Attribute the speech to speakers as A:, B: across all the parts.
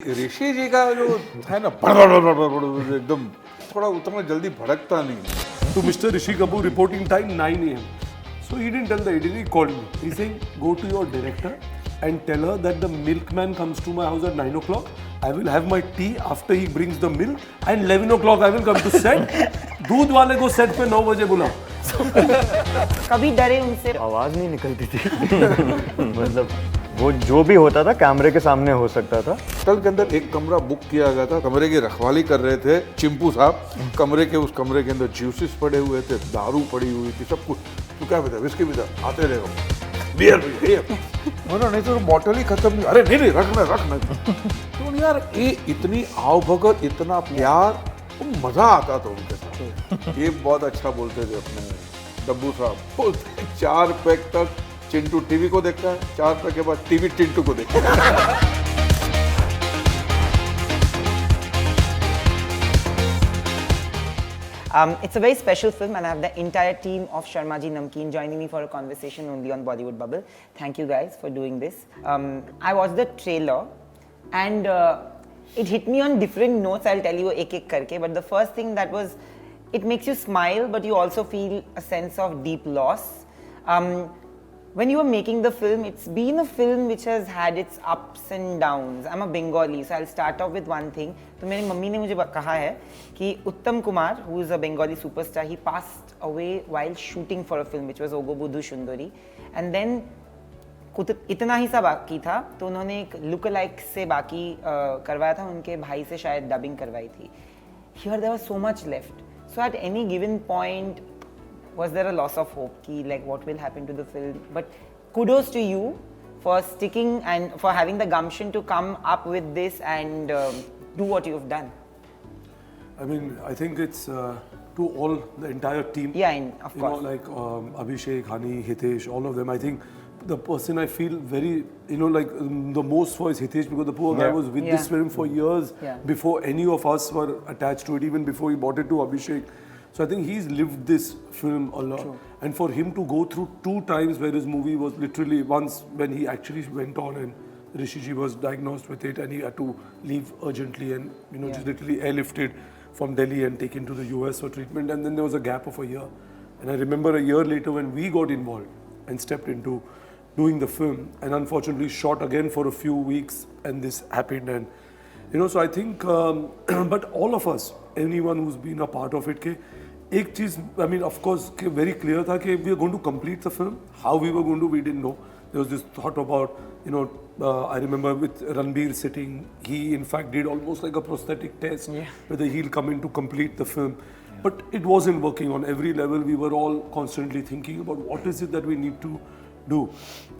A: ऋषि जी का जो है ना एकदम थोड़ा उतना जल्दी भड़कता नहीं.
B: To Mr. Rishi Kapoor, reporting time 9 a.m. So he didn't tell the editor, he called me. He's saying, go to your director and tell her that the milkman comes to my house at 9 o'clock. I will have my tea after he brings the milk and 11 o'clock I will come to set. दूध वाले को set पे 9 बजे बुलाओ.
C: कभी डरे उनसे?
D: आवाज नहीं निकलती थी. मतलब वो जो भी होता था कैमरे के सामने हो सकता था.
A: होटल के अंदर एक कमरा बुक किया गया था. कमरे की रखवाली कर रहे थे चिंपू साहब. कमरे के अंदर जूसेस पड़े हुए थे, दारू पड़ी हुई थी, सब कुछ. तो क्या पता विस्की भी था. आते रहो बियर नहीं तो बॉटल ही खत्म नहीं. अरे नहीं रखना. तो यार ये इतनी आवभगत, इतना प्यार, मजा आता था उनके साथ. ये बहुत अच्छा बोलते थे अपने डब्बू साहब. बोलते 4 पैक तक चिंटू टीवी को देखता है, 4 पैक के बाद टीवी चिंटू को देखता है.
C: It's a very special film and I have the entire team of Sharmaji Namkeen joining me for a conversation only on Bollywood Bubble. Thank you guys for doing this. I watched the trailer and it hit me on different notes. I'll tell you ek karke, but the first thing that was, it makes you smile but you also feel a sense of deep loss. When you were making the film, it's been a film which has had its ups and downs. I'm a Bengali, so I'll start off with one thing. तो मेरी mummy ने मुझे कहा है कि उत्तम Kumar, who is a Bengali superstar, he passed away while shooting for a film which was Ogo Budhu Shundori, and then इतना ही सा बाकी था तो उन्होंने एक लुक अलाइक से बाकी करवाया था. उनके भाई से शायद डबिंग करवाई थी. Here there was so much left. So at any given point, was there a loss of hope ki like what will happen to the film? But kudos to you for sticking and for having the gumption to come up with this and do what you've done.
B: I mean, I think it's to all the entire team.
C: Yeah, of course.
B: Like Abhishek, Hani, Hitesh, all of them. I think the person I feel very, like the most for is Hitesh, because the poor guy was with this film for years before any of us were attached to it, even before he bought it to Abhishek. So I think he's lived this film a lot. True. And for him to go through 2 times where his movie was literally, once when he actually went on and Rishi ji was diagnosed with it and he had to leave urgently and just literally airlifted from Delhi and taken to the US for treatment, and then there was a gap of a year. And I remember a year later when we got involved and stepped into doing the film, and unfortunately shot again for a few weeks and this happened. And so I think but all of us, anyone who's been a part of it, एक चीज, I mean, of course, very clear था कि we are going to complete the film. How we were going to, we didn't know. There was this thought about, I remember with Ranbir sitting, he in fact did almost like a prosthetic test, whether he'll come in to complete the film. But it wasn't working on every level. We were all constantly thinking about what is it that we need to do.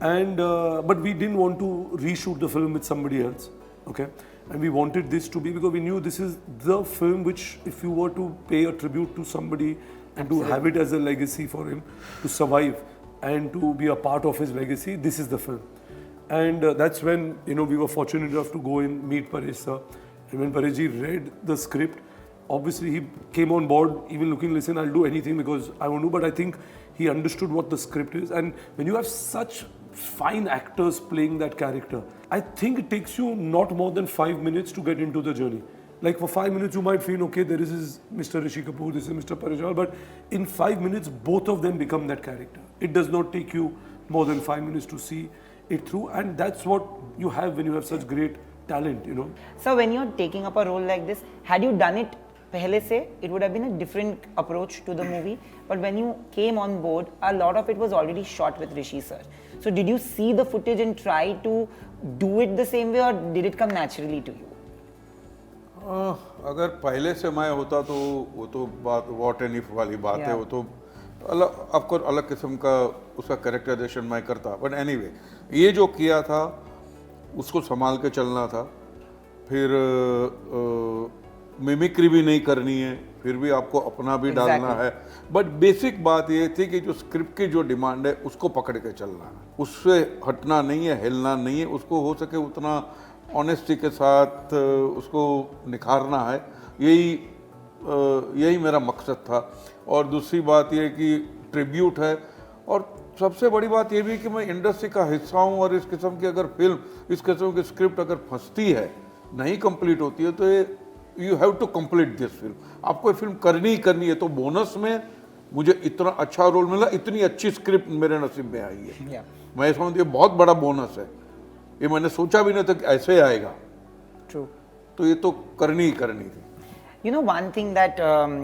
B: And, but we didn't want to reshoot the film with somebody else, okay? And we wanted this to be, because we knew this is the film which, if you were to pay a tribute to somebody and to have it as a legacy for him to survive and to be a part of his legacy, this is the film. And that's when, we were fortunate enough to go and meet Paresh sir. And when Paresh ji read the script, obviously he came on board even looking, listen, I'll do anything because I want to, but I think he understood what the script is. And when you have such fine actors playing that character, I think it takes you not more than 5 minutes to get into the journey. Like for 5 minutes you might feel, okay, there is Mr. Rishi Kapoor, this is Mr. Paresh Rawal, but in 5 minutes both of them become that character. It does not take you more than 5 minutes to see it through, and that's what you have when you have such great talent,
C: So when you're taking up a role like this, had you done it pehle se, it would have been a different approach to the movie. But when you came on board, a lot of it was already shot with Rishi sir. So did you see the footage and try to do it the same way, or did it come naturally to you?
A: अगर पहले से मैं होता तो वो तो बात what and if वाली बात है. वो तो अलग, आपको अलग किस्म का उसका कैरेक्टराइजेशन मैं करता. बट एनीवे, ये जो किया था उसको संभाल के चलना था. फिर मिमिक्री भी नहीं करनी है, फिर भी आपको अपना भी डालना है. बट बेसिक बात ये थी कि जो स्क्रिप्ट की जो डिमांड है उसको पकड़ के चलना है, उससे हटना नहीं है, हिलना नहीं है. उसको हो सके उतना ऑनेस्टी के साथ उसको निखारना है. यही मेरा मकसद था. और दूसरी बात ये कि ट्रिब्यूट है, और सबसे बड़ी बात ये भी कि मैं इंडस्ट्री का हिस्सा हूँ, और इस किस्म की अगर फिल्म, इस किस्म की स्क्रिप्ट अगर फंसती है नहीं कंप्लीट होती है तो you have to complete this film, आपको ये फिल्म करनी ही करनी है। तो बोनस में मुझे इतना अच्छा रोल मिला, इतनी अच्छी स्क्रिप्ट मेरे नसीब में आई है। मैं समझती हूँ बहुत बड़ा बोनस है, ये मैंने सोचा भी नहीं था कि ऐसे आएगा।
C: True.
A: तो ये तो करनी ही करनी थी।
C: You know, one thing that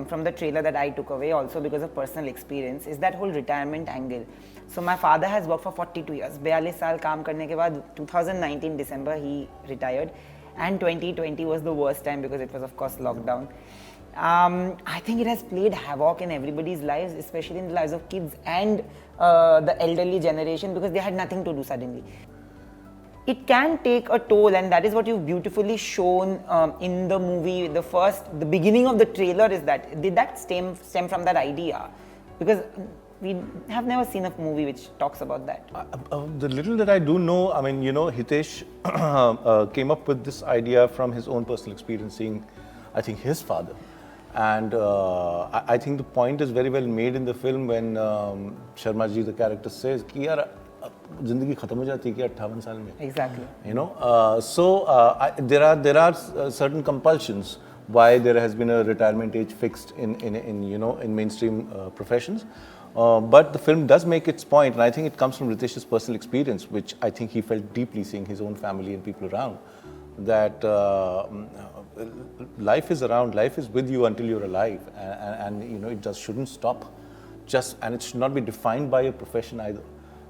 C: from the trailer that I took away also because of personal experience is that whole retirement angle. So my father has worked for 42 years. 42 साल काम करने के बाद 2019 December he retired, and 2020 was the worst time because it was of course lockdown. I think it has played havoc in everybody's lives, especially in the lives of kids and the elderly generation because they had nothing to do suddenly. It can take a toll, and that is what you've beautifully shown in the movie. The beginning of the trailer is that. Did that stem from that idea? Because we have never seen a movie which talks about that.
E: The little that I do know, I mean, you know, Hitesh came up with this idea from his own personal experience, seeing, I think, his father. And I think the point is very well made in the film when Sharmaji, the character, says कि यार जिंदगी खत्म हो जाती है कि 58 साल में.
C: Exactly.
E: You know, there are certain compulsions why there has been a retirement age fixed in you know, in mainstream professions. But the film does make its point, and I think it comes from Ritesh's personal experience, which I think he felt deeply seeing his own family and people around. That life is around, life is with you until you're alive, and you know, it just shouldn't stop. And it should not be defined by your profession either.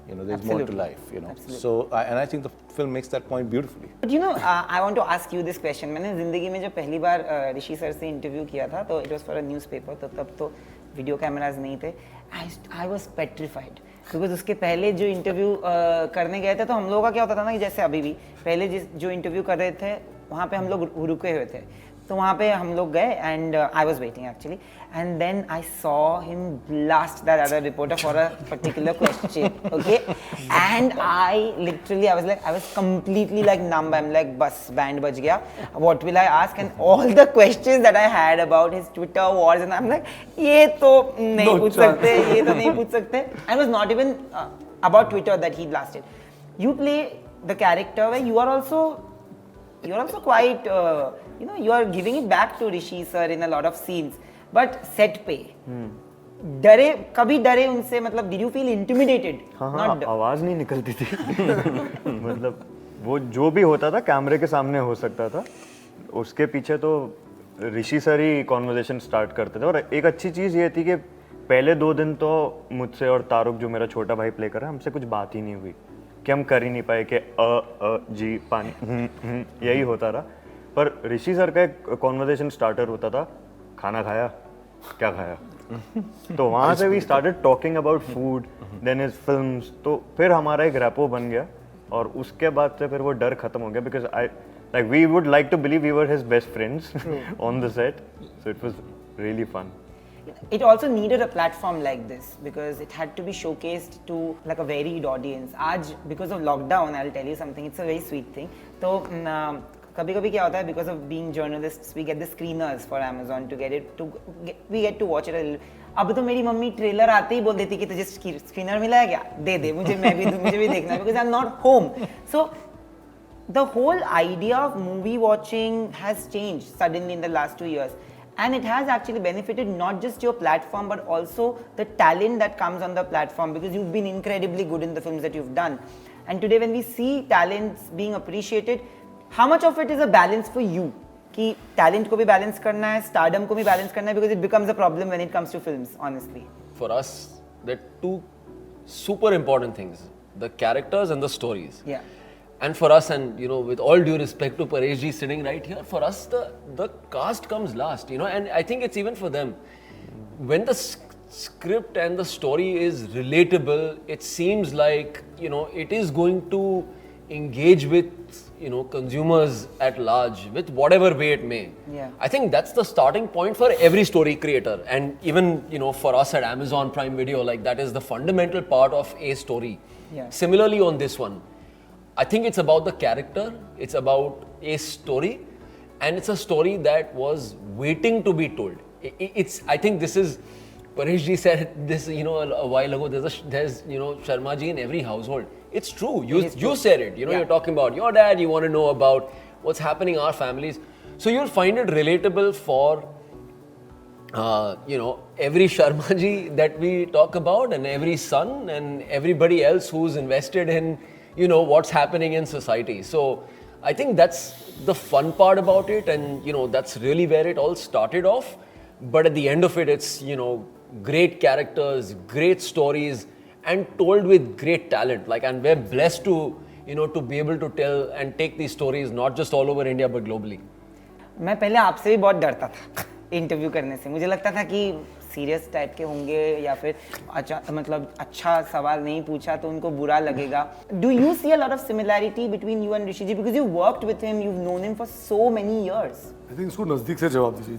E: You know, there's more to life. You know, so and I think the film makes that point beautifully.
C: But you know, I want to ask you this question. मैंने जिंदगी में जब पहली बार ऋषि sir से interview किया था, तो it was for a newspaper, तो तब तो वीडियो कैमरास नहीं थे. I was petrified because उसके पहले जो इंटरव्यू करने गए थे, तो हम लोगों का क्या होता था ना कि जैसे अभी भी पहले जो इंटरव्यू कर रहे थे वहाँ पे हम लोग रुके हुए थे, तो वहाँ पे हम लोग गए and I was waiting actually, and then I saw him blast that other reporter for a particular question, okay, and I was completely like numb. I'm like, bus band baj gaya, what will I ask? And all the questions that I had about his Twitter wars, and I'm like, ये तो नहीं पूछ सकते, ये तो नहीं पूछ सकते. And it was not even about Twitter that he blasted. You play the character where you're also quite, you know, you are giving it back to Rishi sir in a lot of scenes, but set पे कभी डरे उनसे, मतलब did you feel intimidated?
D: हाँ, आवाज नहीं निकलती थी. मतलब वो जो भी होता था कैमरे के सामने हो सकता था, उसके पीछे तो ऋषि सर ही कॉन्वर्सेशन स्टार्ट करते थे. और एक अच्छी चीज़ ये थी कि पहले 2 दिन तो मुझसे और तारुक, जो मेरा छोटा भाई प्ले कर रहा है, हमसे कुछ बात ही नहीं हुई कि हम कर ही नहीं पाए कि जी पानी यही होता रहा. पर ऋषि सर का एक कॉन्वर्सेशन स्टार्टर होता था, खाना खाया, क्या खाया. तो वहाँ से we started talking about food, then his films. तो फिर हमारा एक रैपो बन गया, और उसके बाद से फिर वो डर खत्म हो गया. Because like we would like to believe we were his best friends on the set, so it was really fun.
C: It also needed a platform like this because it had to be showcased to like a varied audience. आज because of lockdown, I'll tell you something, it's a very sweet thing. तो कभी-कभी क्या होता है, because of being journalists, we get the screeners for Amazon to we get to watch it a little. अब तो मेरी mummy trailer आते ही बोल देती कि तुझे स्क्रीनर मिला है क्या, दे मुझे भी देखना है, because I'm not home. So the whole idea of movie watching has changed suddenly in the last 2 years. And it has actually benefited not just your platform, but also the talent that comes on the platform, because you've been incredibly good in the films that you've done. And today when we see talents being appreciated, how much of it is a balance for you? कि talent को भी balance करना है, stardom को भी balance करना है, because it becomes a problem when it comes to films, honestly.
F: For us, there are 2 super important things: the characters and the stories.
C: Yeah.
F: And for us, and you know, with all due respect to Paresh ji sitting right here, for us the cast comes last, you know, and I think it's even for them. When the script and the story is relatable, it seems like, you know, it is going to engage with, you know, consumers at large with whatever way it may.
C: Yeah.
F: I think that's the starting point for every story creator, and even, you know, for us at Amazon Prime Video, like that is the fundamental part of a story.
C: Yeah.
F: Similarly on this one, I think it's about the character, it's about a story, and it's a story that was waiting to be told. I think this is, Paresh ji said this, you know, a while ago, there's you know, Sharmaji in every household. It's true, you said it, you know, you're talking about your dad, you want to know about what's happening in our families. So you'll find it relatable for every Sharmaji that we talk about, and every son, and everybody else who's invested in what's happening in society. So I think that's the fun part about it, and that's really where it all started off. But at the end of it, it's great characters, great stories, and told with great talent. Like, and we're blessed to to be able to tell and take these stories not just all over India but globally.
C: मैं पहले आपसे भी बहुत डरता था interview करने से. मुझे लगता था कि सीरियस टाइप के होंगे या फिर अच्छा सवाल नहीं पूछा तो उनको बुरा लगेगा. Do you see a lot of similarity between you and Rishi ji, because you worked with him, you known him for so many years?
B: I think इसको नजदीक से जवाब दीजिए.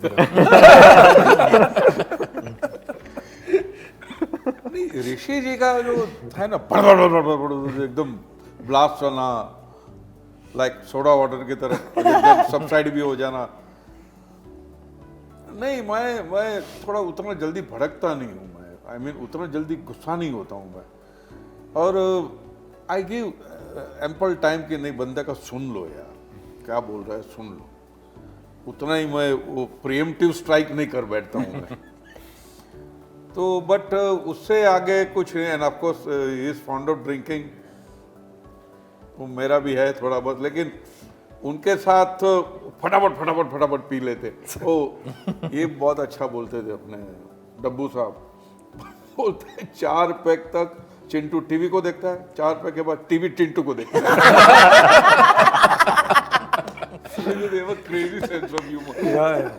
A: ऋषि जी का जो है ना एकदम ब्लास्ट होना, लाइक सोडा वाटर की तरह एकदम सबसाइड भी हो जाना. नहीं, मैं थोड़ा उतना जल्दी भड़कता नहीं हूँ. मैं आई मीन उतना जल्दी गुस्सा नहीं होता हूँ मैं. और आई गिव एम्पल टाइम कि नहीं, बंदे का सुन लो यार, क्या बोल रहा है सुन लो. उतना ही मैं वो प्रीएम्प्टिव स्ट्राइक नहीं कर बैठता हूँ मैं. तो बट उससे आगे कुछ नहीं. End of course he is fond of drinking, वो मेरा भी है थोड़ा बहुत, लेकिन उनके साथ फटाफट पी लेते. ओ ये बहुत अच्छा बोलते थे अपने डब्बू साहब. बोलते हैं 4 पैक तक चिंटू टीवी को देखता है, 4 पैक के बाद टीवी चिंटू को देखता है. They have a crazy sense of humor.
B: Yeah.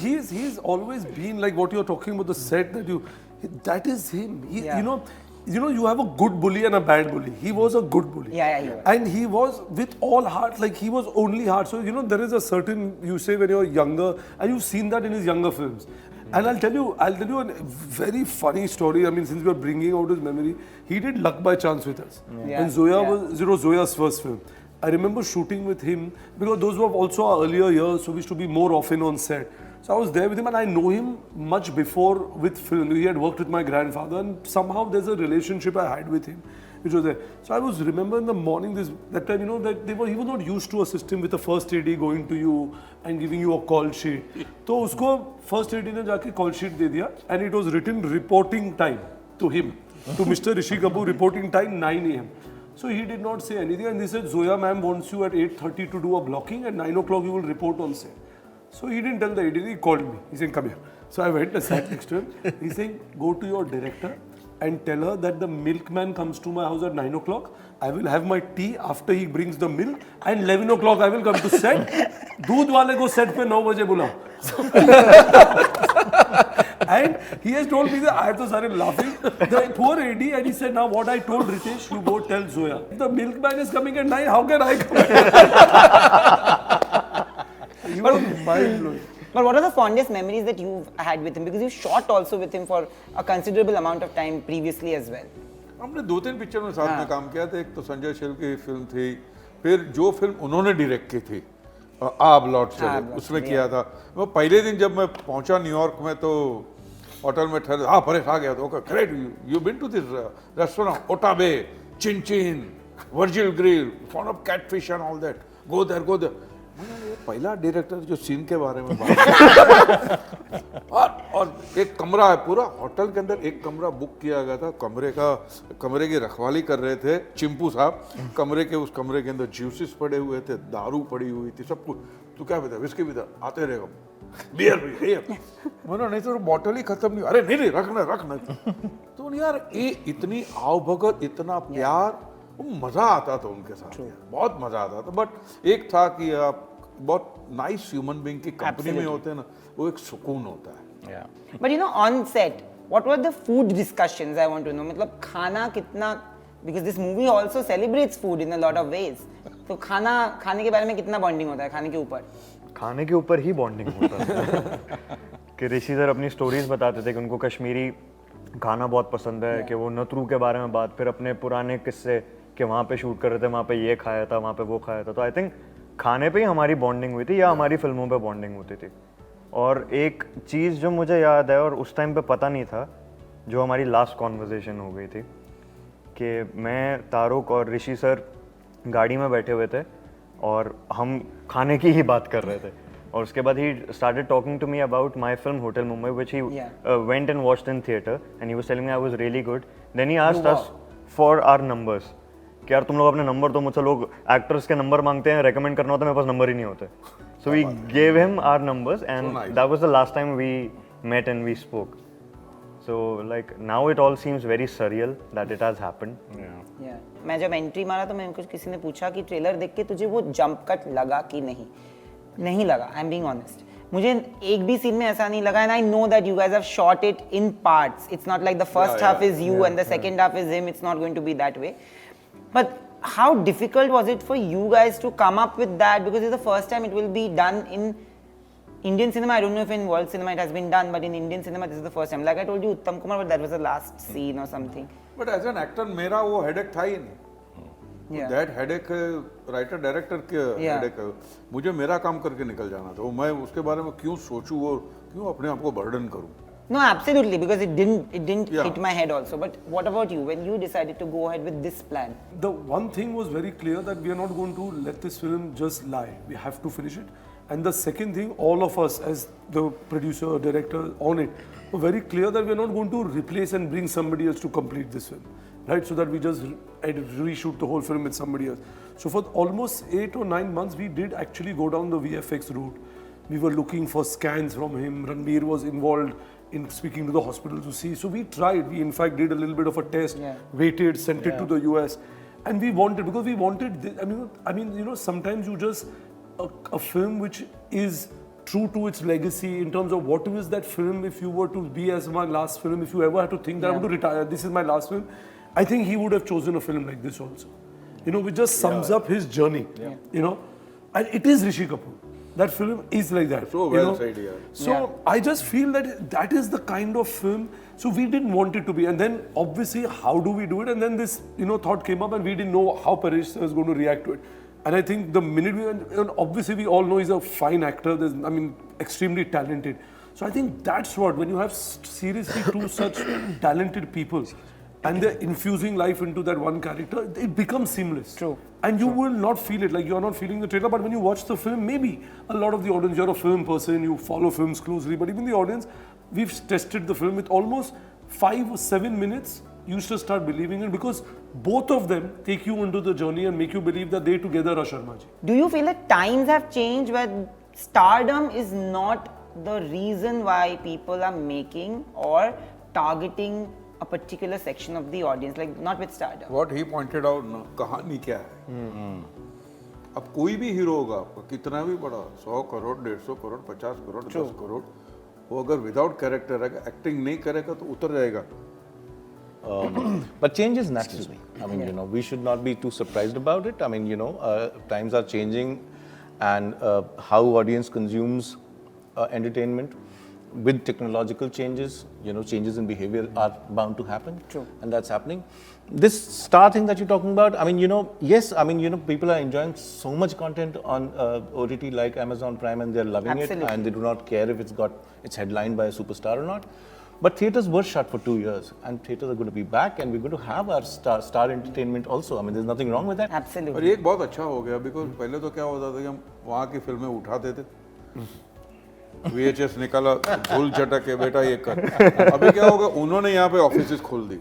B: He's always been like what you're talking about, the set that is him. You have a good bully and a bad bully. He was a good bully.
C: Yeah, he was.
B: And he was with all heart, like he was only heart. So, there is a certain, you say when you're younger, and you've seen that in his younger films. And I'll tell you a very funny story. I mean, since we're bringing out his memory, he did Luck by Chance with us.
C: Yeah.
B: And Zoya's first film. I remember shooting with him because those were also our earlier years, so we used to be more often on set. So I was there with him, and I know him much before with film. He had worked with my grandfather, and somehow there's a relationship I had with him, which was there. So I was remember in the morning that time, that he was not used to a system with a first AD going to you and giving you a call sheet. So usko first AD ने जाके call sheet दे दिया, and it was written reporting time to him, to Mr. Rishi Kapoor, reporting time 9 AM. So he did not say anything, and they said Zoya ma'am wants you at 8:30 to do a blocking, and 9 o'clock you will report on set. So he didn't tell the editor, he called me. He said, come here. So I went, I sat next to him. He's saying, go to your director and tell her that the milkman comes to my house at 9 o'clock. I will have my tea after he brings the milk, and 11 o'clock I will come to set. दूध वाले को set पे 9 बजे बुलाओ. And he has told me that I have to started laughing. The poor AD, and he said, now what I told Ritesh, you go tell Zoya. If the milkman is coming at 9, how can I come? You were mind-blowing.
C: But what are the fondest memories that you've had with him? Because you shot also with him for a considerable amount of time previously as well.
A: हमने 2-3 picture में साथ में काम किया था. एक तो संजय शिल की फिल्म थी, फिर जो फिल्म उन्होंने डायरेक्ट की थी आब लौट चले, उसमें किया था. वो पहले दिन जब मैं पहुंचा न्यूयॉर्क में तो होटल में ठहरे, हाँ परेश आ गया तो great, you been to this restaurant ओटाबे, chin Virgil grill, fawn of catfish and all that, go there. पहला डायरेक्टर जो सीन के बारे में बात और एक कमरा है पूरा होटल के अंदर, एक कमरा बुक किया गया था. कमरे की रखवाली कर रहे थे चिंपू साहब. उस कमरे के अंदर जूसेस पड़े हुए थे, दारू पड़ी हुई थी, सब कुछ. तो क्या पता विस्की भी था, आते रहेगा बियर भी मैंने, नहीं तो बॉटल ही खत्म नहीं. अरे नहीं रखना. तो यार ये इतनी आओ भगत, इतना प्यार, मजा आता था उनके साथ, बहुत मजा आता था. बट एक था कि आप बहुत नाइस ह्यूमन बीइंग की कंपनी में होते हैं ना, वो एक सुकून होता है.
C: But on set, what were the food discussions? I want to know. मतलब खाना कितना, because this movie also celebrates food in a lot of ways. तो खाने के बारे में कितना बॉन्डिंग होता है खाने के ऊपर
D: ही बॉन्डिंग होता है. कि ऋषि सर अपनी स्टोरीज बताते थे कि उनको कश्मीरी खाना बहुत पसंद है, कि वो नतरू के बारे में बात, फिर अपने पुराने किस्से कि वहाँ पे शूट कर रहे थे, वहाँ पे ये खाया था, वहाँ पे वो खाया था. तो आई थिंक खाने पे ही हमारी बॉन्डिंग हुई थी, या हमारी फिल्मों पे बॉन्डिंग होती थी. और एक चीज़ जो मुझे याद है और उस टाइम पे पता नहीं था, जो हमारी लास्ट कॉन्वर्सेशन हो गई थी, कि मैं, तारुक और ऋषि सर गाड़ी में बैठे हुए थे और हम खाने की ही बात कर रहे थे और उसके बाद he started talking to me about my film Hotel Mumbai which he went and watched in theater and he was telling me I was really good. Then he asked us for our numbers कि यार तुम लोग अपने number दो, मुझसे लोग actors के number मांगते हैं, रेकमेंड करना होता है, मेरे पास नंबर ही नहीं होते. So we gave him our numbers and that was the last time we met and we spoke. So like now it all seems very surreal that it has happened.
C: Yeah. मैं जब entry मारा तो मैं किसी ने पूछा कि trailer देख के तुझे वो जंप कट लगा कि नहीं लगा. आई एम बीइंग ऑनेस्ट, मुझे एक भी सीन में ऐसा नहीं लगा. And I know that you guys have shot it in parts. It's not like the first half is you and the second half is him. It's not going to be that way. But how difficult was it for you guys to come up with that? Because it's the first time it will be done in Indian cinema. I don't know if in world cinema it has been done, but in Indian cinema this is the first time. Like I told you, Uttam Kumar, but that was the last scene or something.
A: But as an actor, मेरा वो headache था ही नहीं. That headache writer director के headache है. मुझे मेरा काम करके निकल जाना था. मैं उसके बारे में क्यों सोचूं और क्यों अपने आप को burden करूं?
C: No, absolutely, because it didn't hit my head also. But what about you? When you decided to go ahead with this plan?
B: The one thing was very clear that we are not going to let this film just lie. We have to finish it. And the second thing, all of us as the producer, director on it, were very clear that we are not going to replace and bring somebody else to complete this film. Right? So that we just reshoot the whole film with somebody else. So for almost 8 or 9 months, we did actually go down the VFX route. We were looking for scans from him. Ranbir was involved in speaking to the hospital to see. So we tried. We in fact did a little bit of a test, waited, sent it to the US, and we wanted, because we wanted this, I mean, you know, sometimes you just a film which is true to its legacy in terms of what is that film. If you were to be as my last film, if you ever had to think that I'm going to retire, this is my last film, I think he would have chosen a film like this also. You know, which just sums up his journey. You know, and it is Rishi Kapoor. That film is like that.
A: So well said, yeah.
B: So I just feel that that is the kind of film. So we didn't want it to be. And then obviously, how do we do it? And then this, you know, thought came up, and we didn't know how Paresh was going to react to it. And I think the minute and obviously we all know he's a fine actor. Extremely talented. So I think that's what, when you have seriously two such talented people, and they're infusing life into that one character, it becomes seamless.
C: True.
B: And you will not feel it, like you're not feeling the trailer, but when you watch the film, maybe a lot of the audience, you're a film person, you follow films closely, but even the audience, we've tested the film with almost 5 or 7 minutes, you should start believing it, because both of them take you into the journey and make you believe that they together are Sharmaji.
C: Do you feel that times have changed where stardom is not the reason why people are making or targeting a particular section of the audience, like not with stardom?
A: What he pointed out, ना, कहानी क्या है? अब कोई भी hero होगा, कितना भी बड़ा, 100 करोड़, 150 करोड़, 50 करोड़, 10 करोड़, वो अगर विदाउट कैरेक्टर एक्टिंग नहीं करेगा तो उतर जाएगा.
E: But change is necessary. I mean, you know, we should not be too surprised about it. I mean, you know, times are changing, and how audience consumes entertainment with technological changes, you know, changes in behavior are bound to happen.
C: True.
E: And that's happening. This star thing that you're talking about, I mean, you know, yes, I mean, you know, people are enjoying so much content on OTT like Amazon Prime, and they're loving it, and they do not care if it's headlined by a superstar or not. But theaters were shut for 2 years, and theaters are going to be back, and we're going to have our star entertainment also. I mean, there's nothing wrong with that.
C: Absolutely.
A: और ये बहुत अच्छा हो गया, because पहले तो क्या होता था कि हम वहाँ की फिल्में उठाते थे, VHS निकाला, भूल झटक के बेटा ये कर. अभी क्या होगा, उन्होंने यहाँ पे ऑफिसेस खोल दी,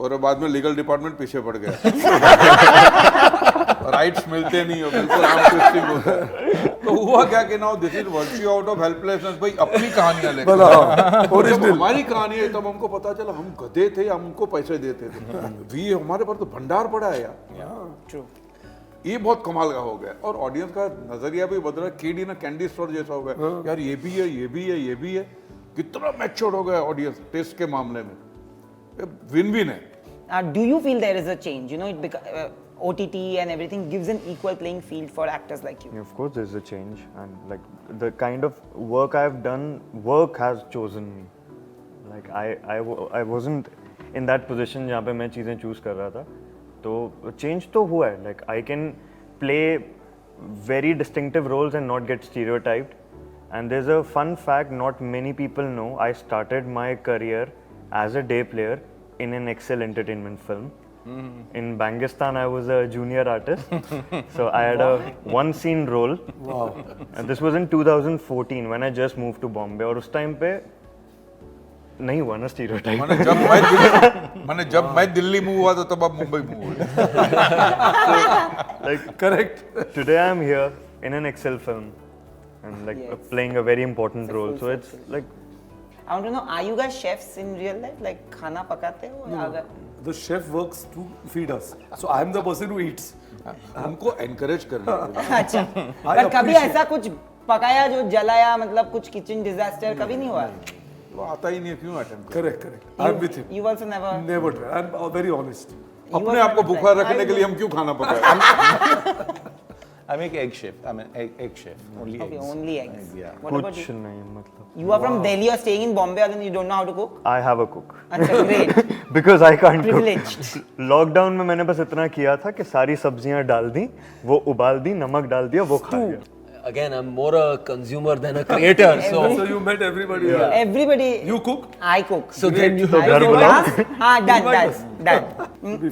A: और बाद में लीगल डिपार्टमेंट पीछे पड़ गया. राइट्स मिलते नहीं हो, बिल्कुल आम ट्विस्टिंग होता है. तो हुआ क्या कि now this is virtue out of helplessness. भाई अपनी कहानियां लेकर, जब हमारी कहानी है तब हमको पता चला हम गधे थे, हमको पैसे देते थे. हमारे पर तो भंडार पड़ा है यार. ये बहुत कमाल का हो गया, और ऑडियंस का नजरिया भी बदला. किडी ना कैंडी स्टोर जैसा हो गया. यार ये भी है, ये भी है, ये भी है. कितना मैच्योर हो गया ऑडियंस टेस्ट के मामले में. विन विन है.
C: Do you feel there is a change? You know, OTT and everything gives an equal playing field for actors like you.
D: Yeah, of course, there's a change, and like the kind of work I've done, work has chosen me. Like I wasn't in that position जहाँ पे मैं चीज़ें choose कर रहा था. तो change तो हुआ है. Like I can play very distinctive roles and not get stereotyped. And there's a fun fact not many people know. I started my career as a day player in an Excel Entertainment film, In Bangistan, I was a junior artist. So I had a one scene role.
B: Wow.
D: And this was in 2014 when I just moved to Bombay. और उस time पे नहीं हुआ ना stereotype.
A: जब मैं Delhi move हुआ तो तब आप मुंबई मूव हुए.
D: Like
B: Correct.
D: today I'm here in an Excel film and like playing a very important role. So it's like
C: I want to know, are you guys chefs in real life? Like खाना पकाते हो या अगर
B: The chef works to feed us. So I'm the person who eats.
A: हमको encourage करना.
C: अच्छा पर कभी ऐसा कुछ पकाया जो जलाया मतलब कुछ किचन डिजास्टर कभी नहीं हुआ?
A: वो आता ही नहीं, क्यों attempt?
B: Correct. I'm with him.
C: You also never.
B: Never try. I'm very honest.
A: अपने आप को भूखा रखने के लिए हम क्यों खाना पकाएं?
E: I make egg chef. I'm an egg chef. Only
C: Okay,
E: eggs.
C: only eggs.
E: Yeah.
C: What about
D: कुछ
C: you?
D: नहीं मतलब.
C: You are from Delhi or staying in Bombay and then you don't know how to cook?
D: I have a cook.
C: अच्छा great.
D: Because I can't
C: Privileged.
D: cook. Lockdown में मैंने बस इतना किया था कि सारी सब्जियां डाल दी, वो उबाल दी, नमक डाल दिया, वो खा लिया.
F: Again, I'm more a consumer than a creator.
B: So you met everybody.
C: Everybody.
B: You cook?
C: I cook.
F: So then you
C: I
D: घर
C: cook.
D: बुलाओ.
C: Done.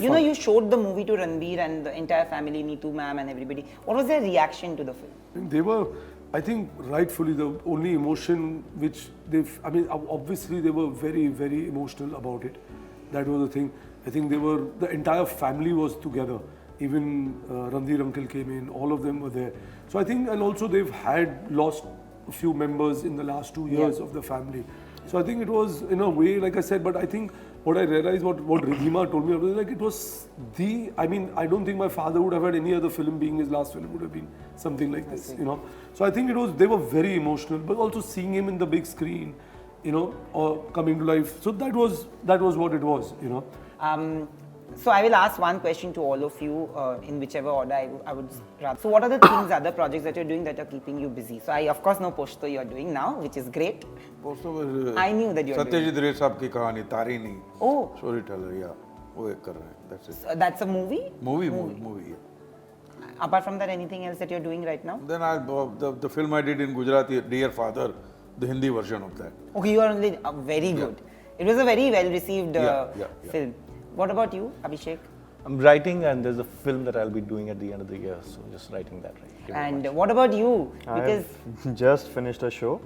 C: You know, you showed the movie to Ranbir and the entire family, Neetu ma'am and everybody. What was their reaction to the film?
B: They were, I think, rightfully the only emotion which I mean, obviously they were very, very emotional about it. That was the thing. I think the entire family was together. Even Ranbir uncle came in, all of them were there. So I think, and also they've lost a few members in the last 2 years of the family. So I think it was, in a way, like I said, but I think what I realized, what Ridhima told me, was like it was I mean, I don't think my father would have had any other film being his last film would have been something like this, you know. So I think they were very emotional, but also seeing him in the big screen, you know, or coming to life. So that was what it was, you know.
C: So I will ask one question to all of you in whichever order I would rather. So what are the things, other projects that you're doing that are keeping you busy? So I of course know Poshto you're doing now, which is great. I knew that you're doing.
A: Satyajit रे साहब की कहानी Tarini.
C: Oh.
A: Story teller, yeah. वो एक कर रहे हैं. That's it.
C: So that's a movie?
A: Movie. Yeah.
C: Apart from that, anything else that you're doing right now?
A: Then the film I did in Gujarati, Dear Father, the Hindi version of that.
C: Okay, you are only very good. It was a very well received film. What about you, Abhishek?
E: I'm writing, and there's a film that I'll be doing at the end of the year. So just writing that right. Give it
C: And
E: much.
C: what about you? Because
D: I've just finished a show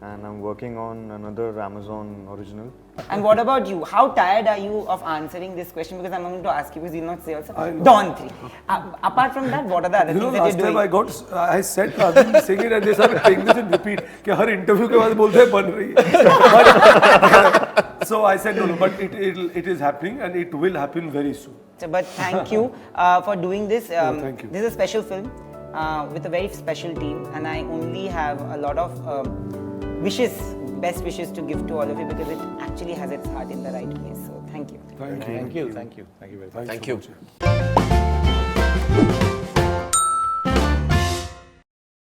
D: and I'm working on another Amazon original.
C: and what about you? How tired are you of answering this question? Because I'm going to ask you because you'll not say also.
B: I know.
C: Dawn 3. Apart from that, what are the other
B: You know,
C: things that
B: last
C: you're
B: time
C: doing?
B: I said I've been saying it and they started playing this in repeat. कि हर interview के बाद बोलते हैं बन रही है. So I said no, but it is happening and it will happen very soon.
C: But thank you for doing this.
B: thank you.
C: This is a special film with a very special team, and I only have a lot of best wishes to give to all of you because it actually has its heart in the right place. So thank you.
B: Thank you.
E: Thank you very much.
B: Thank you.
F: Thank you.